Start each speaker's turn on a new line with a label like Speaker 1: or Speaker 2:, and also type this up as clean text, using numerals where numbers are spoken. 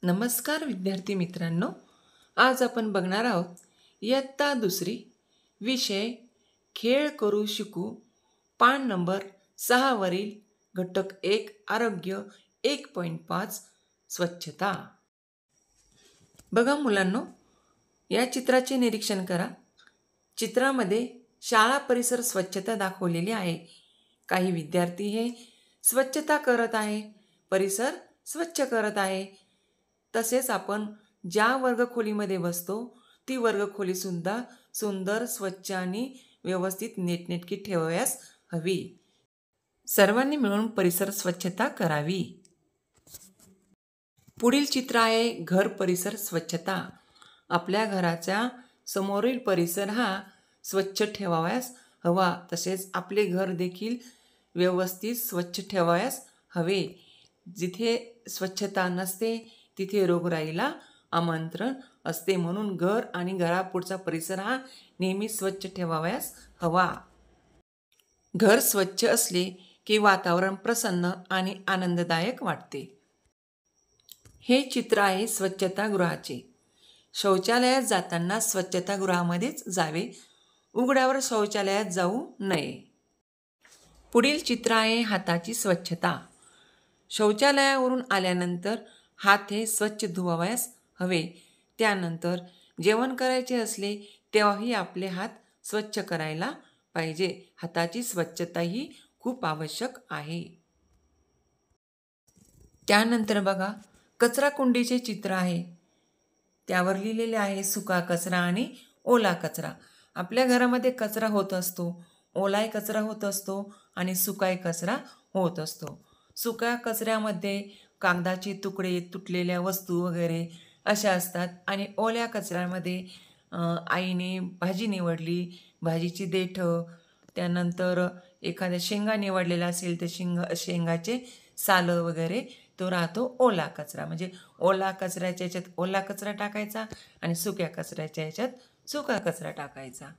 Speaker 1: नमस्कार विद्यार्थी मित्रांनो, आज आपण बघणार आहोत इयत्ता दुसरी विषय खेळ करू शिकू पान नंबर 6 वरील घटक 1 आरोग्य 1.5 स्वच्छता। बघा मुलांनो, या चित्राचे निरीक्षण करा। चित्रामध्ये शाळा परिसर स्वच्छता दाखवलेली आहे। काही विद्यार्थी हे स्वच्छता करत आहे, परिसर स्वच्छ करत आहे। तसेच आपण ज्या वर्गखोलीमध्ये बसतो ती वर्गखोली सुद्धा सुंदर, स्वच्छ आणि व्यवस्थित नीटनेटकी ठेवायला हवी। सर्वांनी मिळून परिसर स्वच्छता करावी। पुढील चित्र आहे घर परिसर स्वच्छता। आपल्या घराच्या समोरील परिसर हा स्वच्छ ठेवावयास हवा, तसेच आपले घर देखील व्यवस्थित स्वच्छ ठेवावयास हवे। जिथे स्वच्छता नसते तिथे रोगराईला आमंत्रण असते, म्हणून घर आणि घरापुढचा परिसर हा नेहमी स्वच्छ ठेवावयास हवा। घर स्वच्छ असले की वातावरण प्रसन्न आणि आनंददायक वाटते। हे चित्र आहे स्वच्छतागृहाचे। शौचालयात जाताना स्वच्छतागृहामध्येच जावे, उघड्यावर शौचालयात जाऊ नये। पुढील चित्र आहे हाताची स्वच्छता। शौचालयावरून आल्यानंतर हात हे स्वच्छ धुवावयास हवे। त्यानंतर जेवण करायचे असले तेव्हाही आपले हात स्वच्छ करायला पाहिजे। हाताची स्वच्छता ही खूप आवश्यक आहे। त्यानंतर बघा, कचरा कुंडीचे चित्र आहे। त्यावर लिहिलेले आहे सुका कचरा आणि ओला कचरा। आपल्या घरामध्ये कचरा होत असतो, ओलाही कचरा होत असतो आणि सुकाही कचरा होत असतो। सुका कचऱ्यामध्ये कागदाचे तुकडे, तुटलेल्या वस्तू वगैरे अशा असतात आणि ओल्या कचऱ्यामध्ये आईने भाजी निवडली, भाजीची देठं, त्यानंतर एखाद्या शेंगा निवडलेला असेल तर शेंगाचे सालं वगैरे तो राहतो ओला कचरा। म्हणजे ओला कचऱ्याच्या ह्याच्यात ओला कचरा टाकायचा आणि सुक्या कचऱ्याच्या ह्याच्यात सुका कचरा टाकायचा।